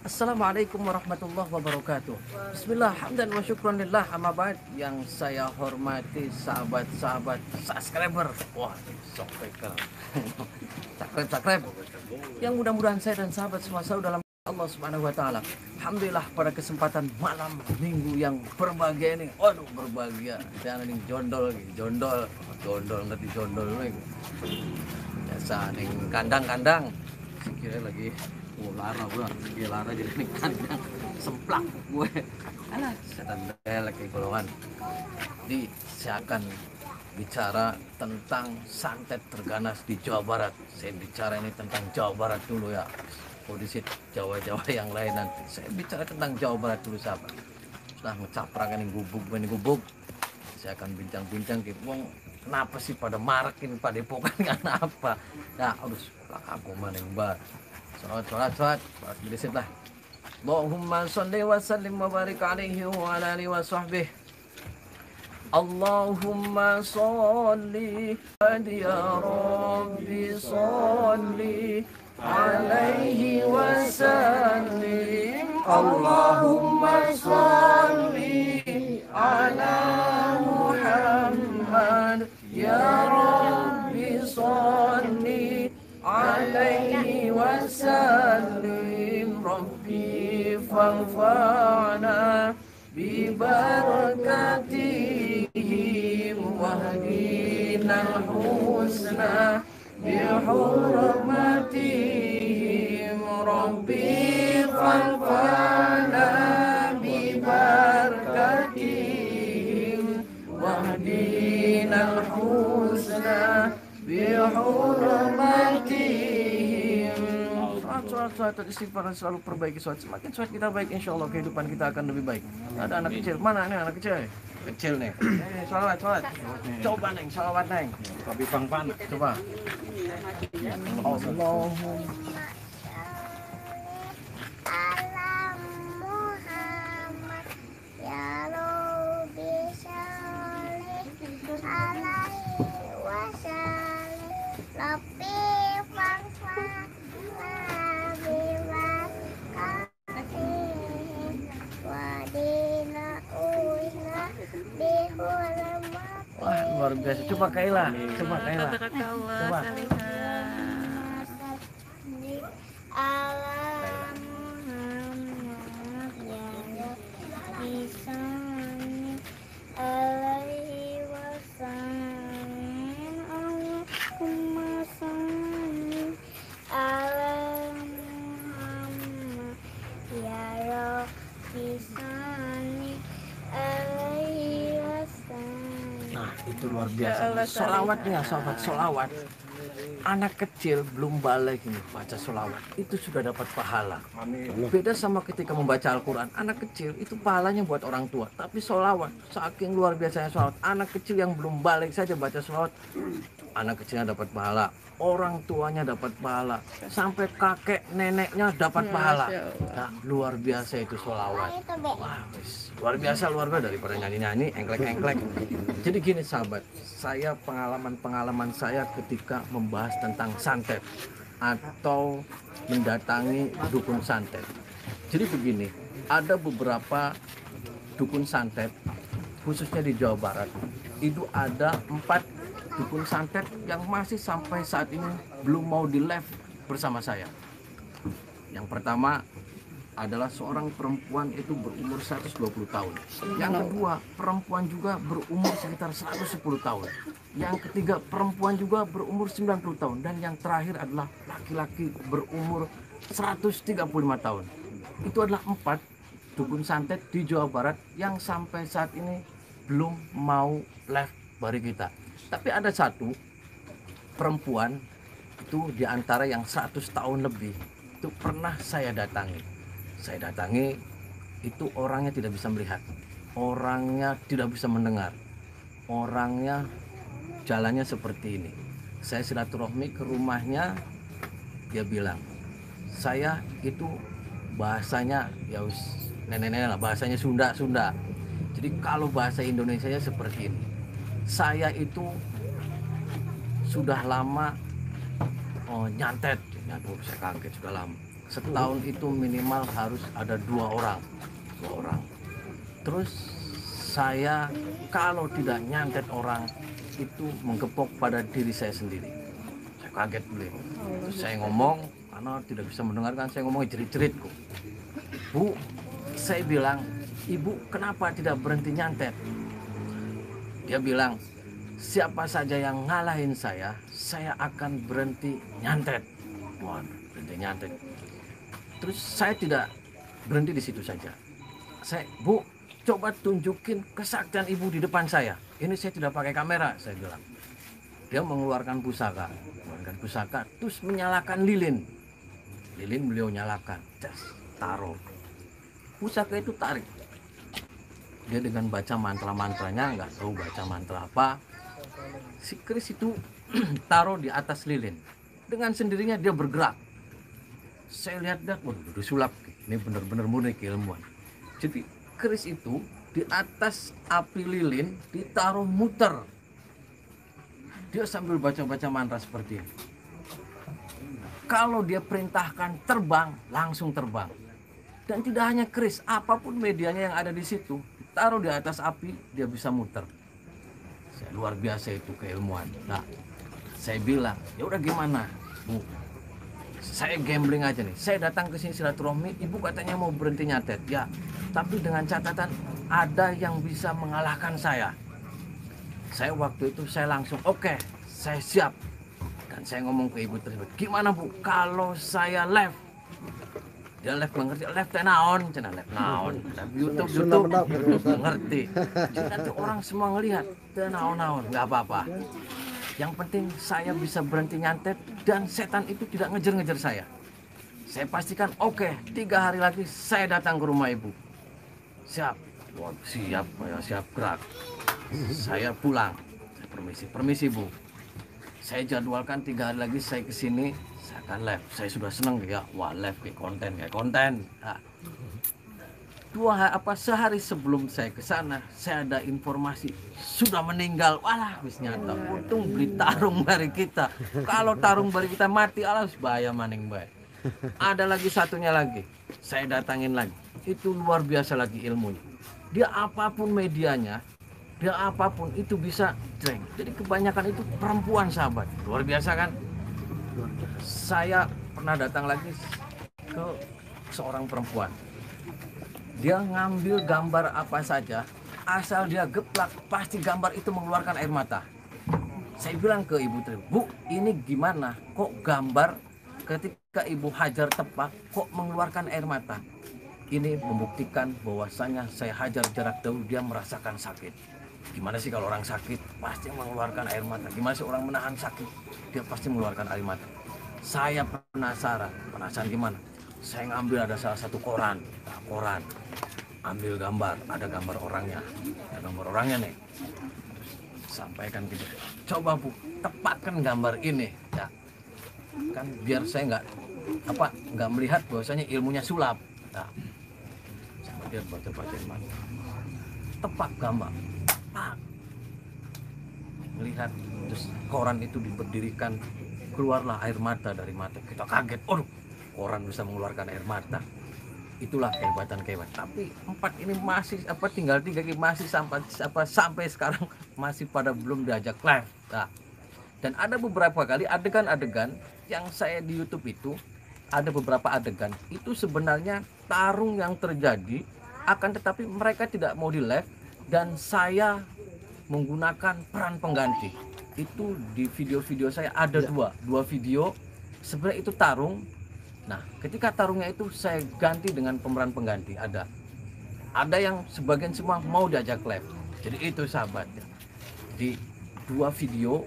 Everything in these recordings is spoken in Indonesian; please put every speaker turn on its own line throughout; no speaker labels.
Assalamualaikum warahmatullahi wabarakatuh. Bismillah, hamdan wa syukranillah, amma ba'd. Yang saya hormati sahabat-sahabat subscriber. Wah, subscriber. Subscribe. Yang mudah-mudahan saya dan sahabat semua selalu dalam Allah Subhanahu wa taala. Alhamdulillah pada kesempatan malam Minggu yang berbahagia ini. Waduh, berbahagia. Saya ning jondol, ngerti jondol lagi. Biasa ning kandang-kandang. Sikile lagi lara gue, lara jadi ning kandang semplak gue. Alah, setan delek golongan. Jadi saya akan bicara tentang santet terganas di Jawa Barat. Saya bicara ini tentang Jawa Barat dulu ya. Kondisi Jawa-Jawa yang lain nanti. Saya bicara tentang Jawa Barat dulu sahabat. Sudah ngecaprakan ini gubuk. Saya akan bincang-bincang ke wong kenapa sih pada marakin pada epokan kenapa? Ya, harus aku maning bar. Sholat berisit lah. Allahumma sholli wa sallim wa barik alaihi wa ala alihi wa sahbihi. Allahumma sholli ya Rabbi sholli alaihi wa sallim. Allahumma sholli ala Muhammad ya Rabbi sholli alaihi wasallim. Rabbi fanfa'na bi barakatihim wahdina al-husna bi hurmatihim. Rabbi fanfa'na bi barakatihim wahdina al-husna bihurmatihim. Sholat istighfar selalu perbaiki sholat. Semakin sholat kita baik, insya Allah kehidupan kita akan lebih baik. Ada anak kecil, mana nih anak kecil? Kecil nih. Sholat. Coba neng, sholawat neng.
Tapi Bang Pan,
Coba. Allahumma
Alam Muhammad ya Rabbi sholli alaihi wasallim. Rabbi fanfa'na bibarakatihim wadina uina bihurmat.
Wah, luar biasa. Coba Kaila. Coba.
Alam Muhammad ya Rabbi sholli alaihi wasallim. Allahumma sholli ala Muhammad ya Rabbi sholli alaihi wasallam.
Nah, itu luar biasa. Sholawat nih ya, sahabat, sholawat. Anak kecil belum balik ini baca sholawat itu sudah dapat pahala. Beda sama ketika membaca Al-Quran. Anak kecil itu pahalanya buat orang tua. Tapi sholawat saking luar biasanya sholawat. Anak kecil yang belum balik saja baca sholawat, anak kecilnya dapat pahala, orang tuanya dapat pahala, sampai kakek neneknya dapat pahala. Nah, luar biasa itu sholawat. Wah, luar biasa daripada nyanyi-nyanyi engklek-engklek. Jadi gini sahabat, saya pengalaman saya ketika membahas tentang santet atau mendatangi dukun santet. Jadi begini, ada beberapa dukun santet khususnya di Jawa Barat. Itu ada 4 dukun santet yang masih sampai saat ini belum mau di live bersama saya. Yang pertama adalah seorang perempuan itu berumur 120 tahun. Yang kedua, perempuan juga berumur sekitar 110 tahun. Yang ketiga, perempuan juga berumur 90 tahun. Dan yang terakhir adalah laki-laki berumur 135 tahun. Itu adalah 4 dukun santet di Jawa Barat yang sampai saat ini belum mau live bari kita. Tapi ada satu perempuan itu di antara yang 100 tahun lebih itu pernah saya datangi. Itu orangnya tidak bisa melihat, orangnya tidak bisa mendengar, orangnya jalannya seperti ini. Saya silaturahmi ke rumahnya, dia bilang, saya itu bahasanya ya nenek-nenek lah, bahasanya Sunda. Jadi kalau bahasa Indonesianya seperti ini, saya itu sudah lama nyantet, saya kaget sudah lama. setahun itu minimal harus ada 2 orang. Terus saya kalau tidak nyantet orang itu menggepok pada diri saya sendiri. Saya kaget beli. Terus saya ngomong, karena tidak bisa mendengarkan, saya ngomong jerit-jeritku. Bu, saya bilang, ibu kenapa tidak berhenti nyantet? Dia bilang, siapa saja yang ngalahin saya akan berhenti nyantet. Waduh, berhenti nyantet. Terus saya tidak berhenti di situ saja. Saya, Bu, coba tunjukin kesaktian ibu di depan saya. Ini saya tidak pakai kamera, saya bilang. Dia mengeluarkan pusaka, terus menyalakan lilin. Lilin beliau nyalakan, taruh. Pusaka itu tarik. Dia dengan baca mantra-mantranya, nggak tahu baca mantra apa. Si keris itu taruh di atas lilin. Dengan sendirinya dia bergerak. Saya lihat-lihat, waduh, sulap. Ini benar-benar murni keilmuan. Jadi keris itu di atas api lilin ditaruh muter. Dia sambil baca-baca mantra seperti ini. Kalau dia perintahkan terbang, langsung terbang. Dan tidak hanya keris, apapun medianya yang ada di situ, taruh di atas api, dia bisa muter. Luar biasa itu keilmuan. Nah, saya bilang, ya udah gimana, Bu? Saya gambling aja nih. Saya datang ke sini silaturahmi, ibu katanya mau berhenti nyantet. Ya, tapi dengan catatan ada yang bisa mengalahkan saya. Saya waktu itu saya langsung oke, saya siap. Dan saya ngomong ke ibu tersebut, gimana Bu kalau saya live? Dia live mengerti, live tenaon, cina live naon, YouTube mengerti. Jadi nanti orang semua ngelihat, tenaon-naon, nggak apa-apa. Yang penting saya bisa berhenti nyantet dan setan itu tidak ngejar-ngejar saya. Saya pastikan oke, 3 hari lagi saya datang ke rumah ibu. Siap, wah, siap gerak. Saya pulang, saya permisi Bu. Saya jadwalkan 3 hari lagi saya kesini, saya akan live. Saya sudah senang ya, wah live kayak konten. Nah, sehari sebelum saya ke sana, saya ada informasi sudah meninggal. Walah, wis nyata. Untung beli tarung bari kita. Kalau tarung bari kita mati, alah bahaya maning bae. Ada lagi satunya lagi, saya datangin lagi. Itu luar biasa lagi ilmunya. Dia apapun medianya, dia apapun itu bisa dreng. Jadi kebanyakan itu perempuan sahabat. Luar biasa kan? Saya pernah datang lagi ke seorang perempuan. Dia ngambil gambar apa saja, asal dia geplak, pasti gambar itu mengeluarkan air mata. Saya bilang ke ibu, Bu, ini gimana? Kok gambar ketika ibu hajar tepak, kok mengeluarkan air mata? Ini membuktikan bahwasanya saya hajar jarak jauh, dia merasakan sakit. Gimana sih kalau orang sakit pasti mengeluarkan air mata? Gimana sih orang menahan sakit? Dia pasti mengeluarkan air mata. Saya penasaran gimana? Saya ngambil ada salah satu koran, ambil gambar, ada gambar orangnya nih. Sampaikan gitu. Coba Bu, tepatkan gambar ini, ya. Kan biar saya nggak melihat bahwasanya ilmunya sulap. Nah, sampai dia baca mana. Tepat gambar. Melihat terus koran itu diberdirikan, keluarlah air mata dari mata. Kita kaget, koran bisa mengeluarkan air mata. Itulah kehebatan. Tapi 4 ini masih tinggal 3 ini masih sampai sekarang masih pada belum diajak live. Nah, dan ada beberapa kali adegan-adegan yang saya di YouTube itu, ada beberapa adegan itu sebenarnya tarung yang terjadi, akan tetapi mereka tidak mau di live dan saya menggunakan peran pengganti. Itu di video-video saya ada dua video, sebenarnya itu tarung. Nah, ketika tarungnya itu saya ganti dengan pemeran pengganti. Ada yang sebagian semua mau diajak live. Jadi itu sahabat, di 2 video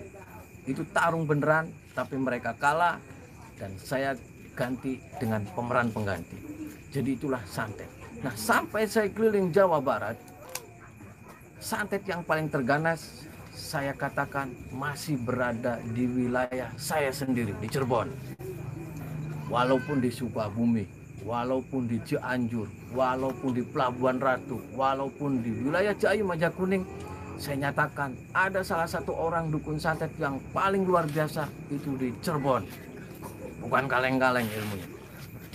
itu tarung beneran, tapi mereka kalah dan saya ganti dengan pemeran pengganti. Jadi itulah santet. Nah, sampai saya keliling Jawa Barat, santet yang paling terganas saya katakan masih berada di wilayah saya sendiri, di Cirebon. Walaupun di Sukabumi, walaupun di Cianjur, walaupun di Pelabuhan Ratu, walaupun di wilayah Jayu Majakuning, saya nyatakan ada salah satu orang dukun santet yang paling luar biasa itu di Cirebon. Bukan kaleng-kaleng ilmunya.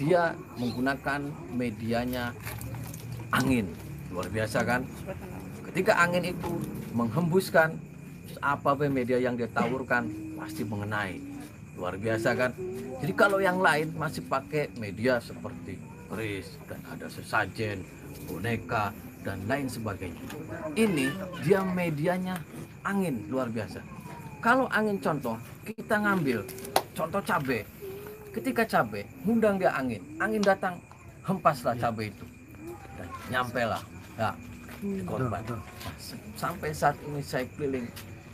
dia menggunakan medianya angin. Luar biasa kan? Ketika angin itu menghembuskan, apa media yang dia taburkan pasti mengenai. Luar biasa kan? Jadi kalau yang lain masih pakai media seperti keris dan ada sesajen, boneka dan lain sebagainya. Ini dia medianya angin, luar biasa. Kalau angin contoh, kita ngambil contoh cabai. Ketika cabai ngundang dia angin datang, hempaslah cabai itu dan nyampe lah ya, korban. Nah, sampai saat ini saya keliling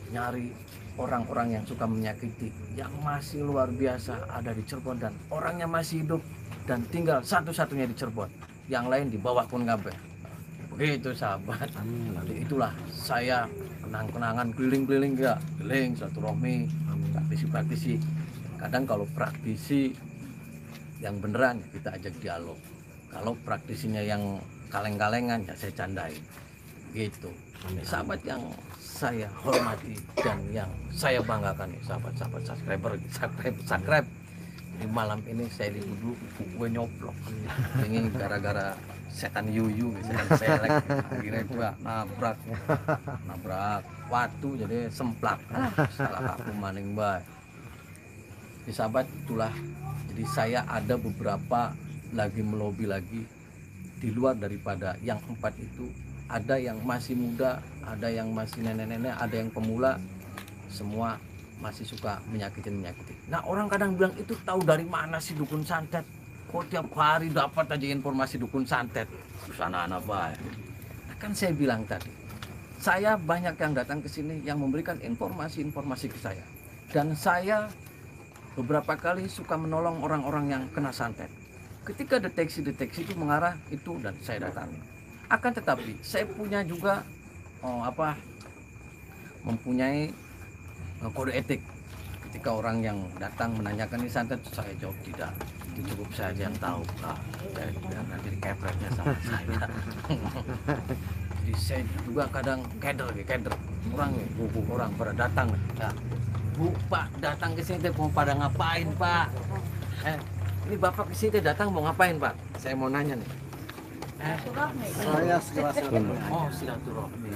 nyari orang-orang yang suka menyakiti, yang masih luar biasa ada di Cirebon dan orangnya masih hidup dan tinggal satu-satunya di Cirebon, yang lain di bawah pun ngambil. Begitu sahabat. Jadi itulah saya kenang-kenangan keliling-keliling ya, keliling silaturahmi, praktisi-praktisi. Kadang kalau praktisi yang beneran kita ajak dialog. Kalau praktisinya yang kaleng-kalengan ya saya candai. Gitu. Sahabat yang saya hormati dan yang saya banggakan nih, sahabat-sahabat subscribe. Di malam ini saya dituduh gue nyoplok. Ini gara-gara setan yuyu, setan selek. Akhirnya gue nabrak watu jadi semplak. Salah aku maning bae. Di sahabat itulah. Jadi saya ada beberapa lagi melobi lagi di luar daripada yang 4 itu. Ada yang masih muda, ada yang masih nenek-nenek, ada yang pemula, semua masih suka menyakiti. Nah orang kadang bilang itu tahu dari mana sih dukun santet? Kok tiap hari dapat aja informasi dukun santet? Terus anak-anak baik. Nah, kan saya bilang tadi, saya banyak yang datang ke sini yang memberikan informasi-informasi ke saya. Dan saya beberapa kali suka menolong orang-orang yang kena santet. Ketika deteksi itu mengarah itu dan saya datangi. Akan tetapi saya punya juga mempunyai kode etik. Ketika orang yang datang menanyakan ini santet, saya jawab tidak. Itu cukup saya aja yang tahu. Nanti dikepretnya sama saya. Jadi saya juga kadang keder orang pada datang. Nah, Bu, Pak datang ke sini mau pada ngapain, Pak? Ini Bapak ke sini datang mau ngapain, Pak? Saya mau nanya nih.
Saya sekelas
Oh, silaturahmi.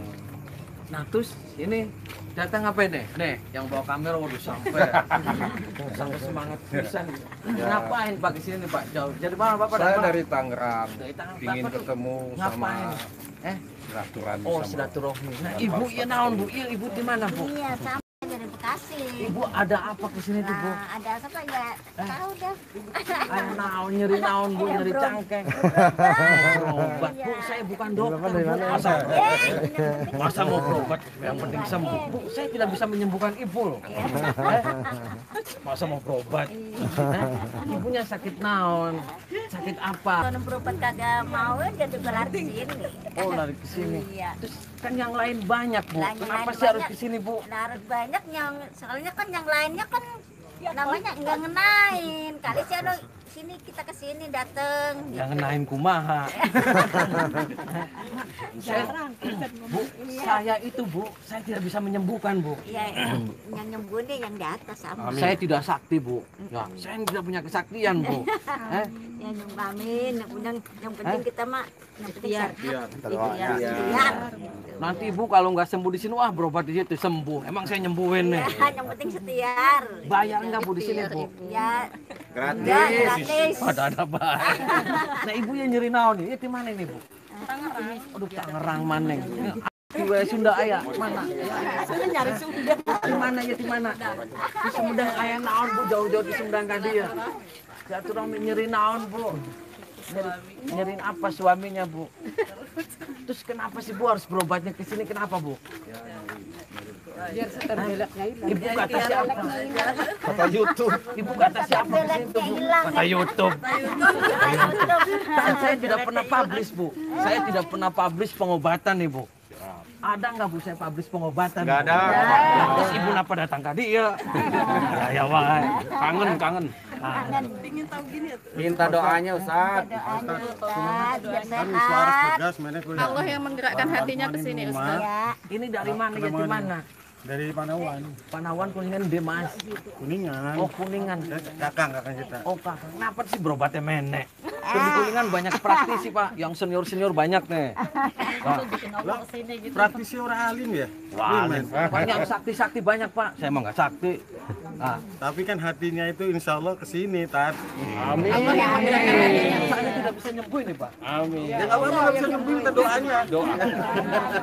Nah, terus ini datang apa nih? Nih, yang bawa kamera udah sampai semangat pisan. Ngapain Pak ke sini, Pak? Jauh. Jadi mana Bapak?
Saya dari Tangerang.
Ingin
ketemu
ngapain?
sama silaturahmi.
Oh, silaturahmi. Nah, Ibu ya naon, Bu? Ibu di mana, Bu?
Iya, sama dari Bekasi.
Ibu ada apa ke sini tuh, Bu?
Nah, ada apa ya? Tahu dah.
Ayo naon, nyeri naon, Bu, nyeri cangkeng. Berobat, Bu, saya bukan dokter, Bu. Masa mau berobat, yang penting sembuh. Bu, saya tidak bisa menyembuhkan Ibu loh. Masa mau berobat? Ibunya sakit naon? Sakit apa?
Kalau berobat kagak mau, dia juga lari ke sini.
Oh, lari ke sini.
Iya.
Terus kan yang lain banyak, Bu.
Yang
Kenapa
lain
sih harus
banyak.
ke sini, Bu?
Nah, harus banyak yang soalnya kan yang lainnya kan namanya enggak ngenain. Kali sih ada sini kita ke sini dateng.
Yang ngenain kumaha. Bu, saya itu, Bu, saya tidak bisa menyembuhkan, Bu.
Iya, yang nyembuhin deh yang di atas sama.
Saya tidak sakti, Bu. Ya, saya tidak punya kesaktian, Bu.
Ya nyembahin, yang penting kita mah yang penting sehat.
Ikhtiar.
Ikhtiar.
Nanti Ibu kalau nggak sembuh di sini, wah berobat di situ sembuh. Emang saya nyembuhin nih.
Ya, yang penting setiar.
Bayar nggak Bu di sini, Bu?
Ya,
Gratis.
ya gratis.
Ada baik. Nah, Ibu yang nyeri naon nih? Itu mana nih, Bu?
Tangerang.
Aduh, Tangerang maneng. Di Sunda aya mana?
Saya nyari Sunda.
Di mana ya di mana? Di Sumedang aya naon, Bu? Jauh-jauh di Sumedang ka dia. Silaturahmi nyeri naon, Bu? Nyeriin apa suaminya, Bu? Terus kenapa sih Bu harus berobatnya ke sini? Kenapa, Bu?
Biar terbelaknya hilang.
Ibu kata siapa?
Kata YouTube.
Ibu kata siapa di situ, Bu? Kata YouTube. Dan saya tidak pernah publish, Bu. Saya tidak pernah publish pengobatan nih, Bu. Ada nggak Bu saya publish pengobatan?
Nggak ada.
Nah, terus Ibu napa datang ke dia? Ya wae. Kangen.
Minta doanya Ustaz.
Ustaz, biar sehat.
Allah yang menggerakkan hatinya ke sini, Ustaz.
Ya,
Ini dari mana ya di mana?
Dari Panawan,
Panawan, Kuningan, Demas.
Kuningan.
Oh, Kuningan.
Kakak kita.
Oh, Kak. Kenapa sih berobatnya menek? Kan di Kuningan banyak praktisi, Pak. Yang senior-senior banyak nih. Wah,
Praktisi orang alim ya.
wah,
Alim.
banyak sakti-sakti banyak, Pak. Saya emang nggak sakti. Ah.
Tapi kan hatinya itu insya Allah kesini, Tat.
Amin. Saya tidak bisa nyembuhin nih, Pak.
Amin. Ya nggak apa-apa, nggak bisa nyembuhin, kita doanya. Doa.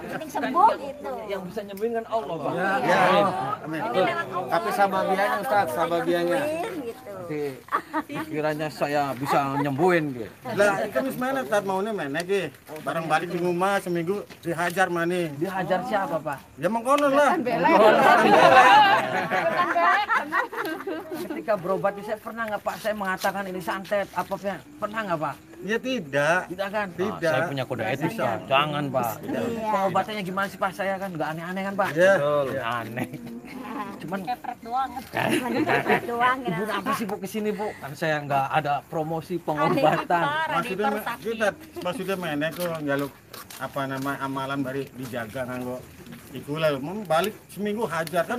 Penting sembuh gitu.
Yang bisa nyembuhin kan Allah, Pak.
Ya. Amin. Tapi sababianya Ustaz, sababianya.
Gitu.
Oke. Kiranya saya bisa nyembuhin gitu.
Lah, ikan wis mana, Tat, maunya mana ge. Barang balik di rumah seminggu dihajar mana.
Dihajar siapa, Pak?
Ya mengkonon lah.
Ketika berobat saya pernah nggak, Pak? Saya mengatakan ini santet apa Pak? Pernah nggak, Pak?
Ya tidak.
Tidak kan?
Tidak.
Saya punya kode etik, Pak. Jangan, Pak. Pengobatannya gimana sih, Pak? Saya kan nggak aneh-aneh kan, Pak?
Ya.
Aneh. Cuman
doang
Ibu apa sih, Bu, kesini, Bu? Kan saya nggak ada promosi pengobatan.
Maksudnya mana kok njaluk apa nama amalan bari dijaga nganggo ikulah mau balik seminggu hajar kan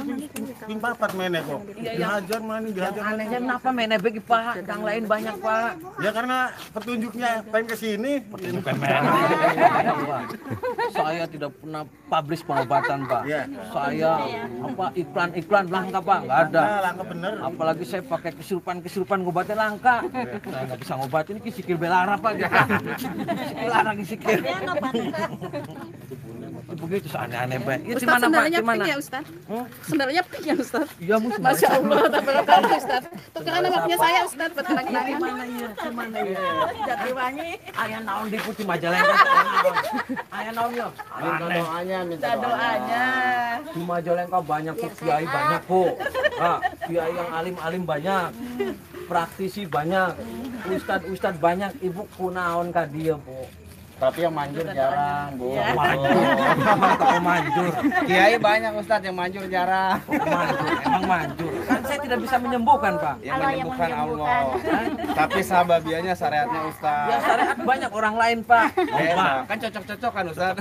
pimpapat mana kok dihajar mana
Yang
dihajar.
anehnya kenapa menebek, Pak? Yang lain banyak, Pak.
Ya karena petunjuknya pengen ke sini.
Bukan meneh. Pak. Saya tidak pernah publish pengobatan, Pak.
Iya.
Saya apa iklan langka, Pak? Nggak ada.
Nah, langka bener.
Apalagi saya pakai kesurupan ngobatnya langka. Saya nggak bisa ngobatin ini sikil belara, Pak. Sikil larang sikil. Begitu aneh-aneh, Pak. Ya,
Ustaz,
gimana, Pak?
sendalnya
Gimana?
pink ya Ustaz? Sendalnya pink ya Ustaz?
Iya, Mus.
Masya Allah, tabrak kaki Ustaz. Tukeran sama punya saya Ustaz, buat laki-laki.
Gimana iya? Gimana iya? Jatiwangi. Ayah naon di putih Majalengka. Ayah naon yo. Aneh.
Minta
Doanya.
Di Majalengka banyak tuh kiai banyak, Bu. Nah, kiai yang alim-alim banyak. Praktisi banyak. Ustad banyak. Ibu kunaon ka dia, Bu.
Tapi yang manjur jarang, Bu.
Manjur. Emang toko manjur.
Kiai banyak Ustaz, yang manjur jarang.
Manjur. Emang manjur. Kan saya tidak bisa menyembuhkan, Pak.
Yang menyembuhkan Allah. Tapi sababianya syariatnya Ustaz.
Ya syariat banyak orang lain, Pak. Pak.
Kan cocok-cocokan Ustaz.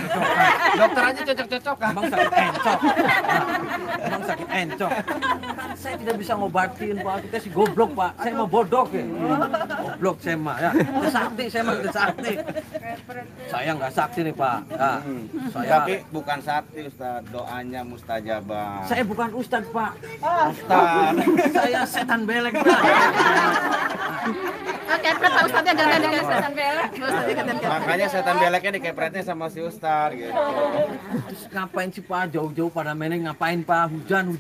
Dokter aja cocok-cocokan.
Emang sakit encok. Emang sakit encok. Kan saya tidak bisa ngobatin, Pak. Kita sih goblok, Pak. Saya mau bodoh ya. Goblok saya mah ya. Itu sakti, saya mah itu sakti. Saya nggak sakti nih, Pak. Nah, saya
Tapi bukan sakti Ustaz, doanya mustajabah.
saya bukan ustad, Pak.
Ustaz.
Saya setan belek, Pak.
Oke, Pak Ustaznya gantian dengan setan belek. Ustaznya gantian.
Makanya setan beleknya dikepretnya sama si Ustaz gitu.
Terus ngapain sih, Pak? Jauh-jauh pada meneng ngapain, Pak? Hujan.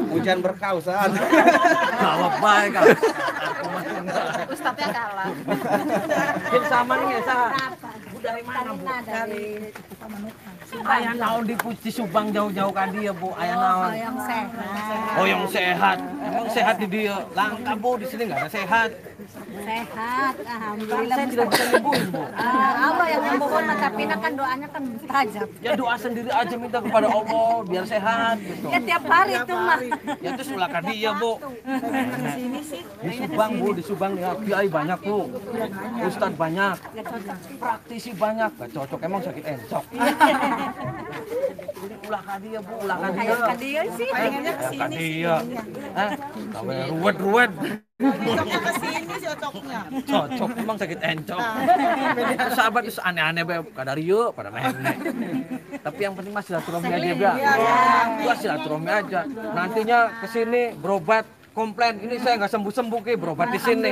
Hujan berkah Ustaz.
Jawab baik, Kak.
Ustaznya kalah.
Ini sama nih, ya, Sa. Bu dari mana, Bu?
Dari
Ayah naon dipuji Subang jauh-jauh kan dia, Bu. Ayah naon.
yang sehat.
Oh, yang sehat. Emang sehat di dia. Langka, Bu. Di sini nggak ada sehat.
Sehat, alhamdulillah.
Saya tidak bisa nyembuhin, Bu.
Allah yang memohon, tapi kan doanya kan mustajab.
Ya doa sendiri aja minta kepada Allah biar sehat gitu.
Ya tiap hari itu mah.
Ya itu silakan dia, Bu. Di Subang, Bu, di Subang ya kiai banyak, Bu. Ustadz banyak. Praktisi banyak. Gak cocok, emang sakit encok. Ulah ka dia, Bu, ulah ka dia.
Kayak dia sih, pengennya
Ya ka dia. Kawe ruwet-ruwet. Cocok, emang sakit encok. Sahabat itu aneh-aneh, kadar yuk, pada nenek. Tapi yang penting mas silaturahmi aja, Bra. Gua silaturahmi aja. Nantinya kesini berobat, komplain. Ini saya nggak sembuh-sembuh ke berobat di sini.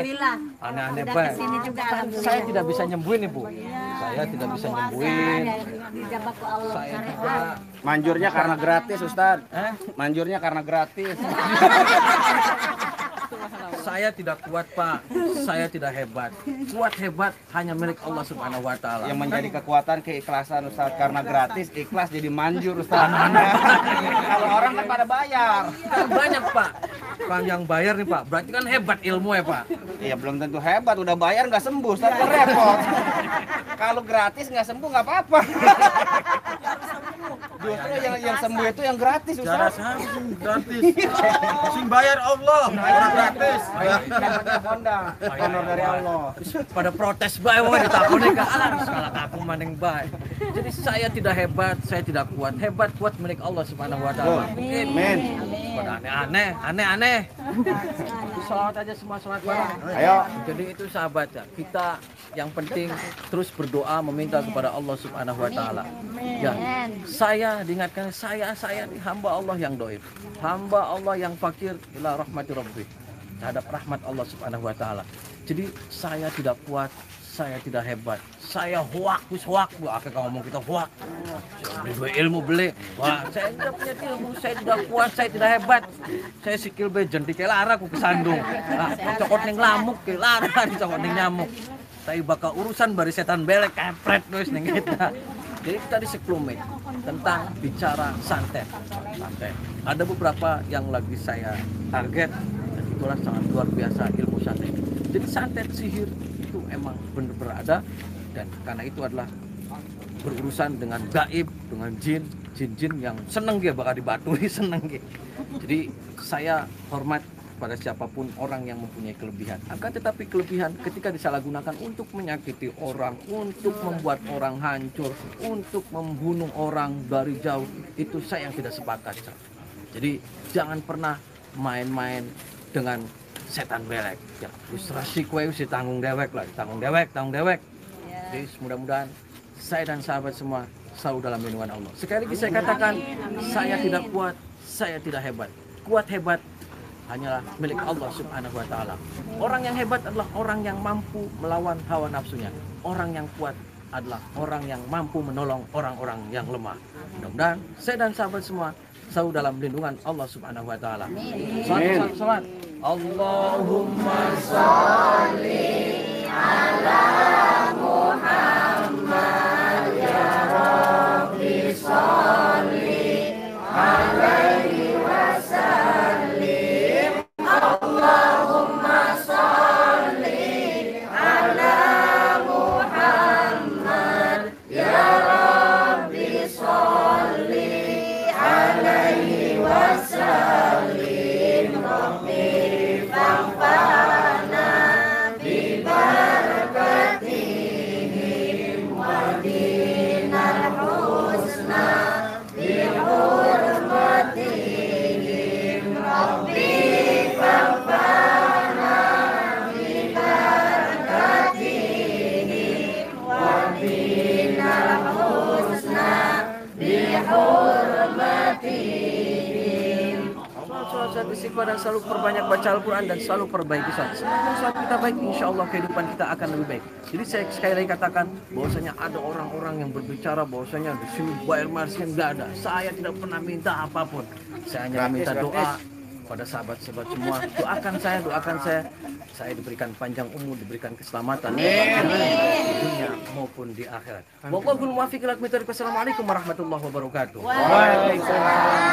Aneh-aneh, Pak.
Sini juga
Saya tidak bisa nyembuhin, Ibu. Saya tidak bisa nyembuhin.
dijabak ke Allah.
Saya tidak.
Manjurnya karena gratis Ustaz. Manjurnya karena gratis.
Saya tidak kuat, Pak. Saya tidak hebat. Kuat hebat hanya milik Allah Subhanahu wa taala.
Yang menjadi kekuatan keikhlasan Ustaz, karena gratis ikhlas jadi manjur Ustaz. Kalau orang kan pada bayar.
Kan banyak, Pak. Kan yang bayar nih Pak, berarti kan hebat ilmu ya Pak.
Iya belum tentu hebat, udah bayar nggak sembuh, Ustaz, kan repot. Kalau gratis nggak sembuh nggak apa-apa. Justru yang sembuh itu yang gratis,
Cara
Ustaz.
saya sih gratis. Sing bayar Allah, orang gratis.
Namanya honda, honor dari Allah.
Pada protes bae wong ditakoni ka alah salah aku maning bae. Jadi saya tidak hebat, saya tidak kuat. Hebat kuat milik Allah Subhanahu wa taala.
Amin.
Pada aneh-aneh. Salat aja semua salat bareng.
Ayo.
Jadi itu sahabat ya, kita yang penting terus berdoa meminta kepada Allah Subhanahu wa taala. Ya, saya diingatkan saya nih hamba Allah yang doib. Hamba Allah yang fakir ila rahmati rabbi. Terhadap rahmat Allah Subhanahu wa taala. Jadi saya tidak kuat, saya tidak hebat. Saya hoak. Wah, kakak ngomong kita hoak. Beli dua ilmu beli. Wah, saya tidak punya ilmu, saya tidak kuat, saya tidak hebat. Saya sikil bejen di kelara aku kesandung. Nah, cokot ning lamuk ke lara dicokot ning nyamuk. Tapi bakal urusan bari setan belek kepret wis ning kita. Jadi kita di sekelumit tentang bicara santet. Ada beberapa yang lagi saya target dan itulah sangat luar biasa ilmu santet. Jadi santet sihir itu emang benar-benar ada dan karena itu adalah berurusan dengan gaib, dengan jin yang seneng dia bakal dibatui seneng dia. Jadi saya hormat pada siapapun orang yang mempunyai kelebihan. Akan tetapi kelebihan ketika disalahgunakan untuk menyakiti orang, untuk membuat orang hancur, untuk membunuh orang dari jauh, itu saya yang tidak sepakat. Jadi jangan pernah main-main dengan setan belek. Ya, frustrasi kue si tanggung dewek lah, tanggung dewek. Jadi mudah-mudahan saya dan sahabat semua selalu dalam lindungan Allah. Sekali lagi saya katakan, saya tidak kuat, saya tidak hebat. Kuat hebat hanyalah milik Allah Subhanahu wa taala. Orang yang hebat adalah orang yang mampu melawan hawa nafsunya. Orang yang kuat adalah orang yang mampu menolong orang-orang yang lemah. Mudah-mudahan saya dan sahabat semua selalu dalam lindungan Allah Subhanahu wa taala. Salat. Allahumma sholli ala Muhammad ya Rabbi sholli alaihi wasallim. Allahumma sholli ala Muhammad ya Rabbi sholli alaihi wasallim. Rabbi fa'fana bi barakatihim wa dinal husna bi hurmatihim. Rabbi fa'fana bi barakatihim wa dinal husna bi hurmatihim. Sholat istighfar dan selalu perbanyak baca Al-Quran dan selalu perbaiki sholat. Semakin sholat kita baik, insya Allah kehidupan kita akan lebih baik. Jadi saya sekali lagi katakan bahwasanya ada orang-orang yang berbicara bahwasanya di sini bayar marsin nggak ada. Saya tidak pernah minta apapun. Saya hanya minta doa pada sahabat-sahabat semua. Doakan saya. Saya diberikan panjang umur, diberikan keselamatan di dunia maupun di akhirat. Wallahul muwaffiq ila aqwamit thoriq. Wassalamualaikum warahmatullahi wabarakatuh.
Waalaikumsalam.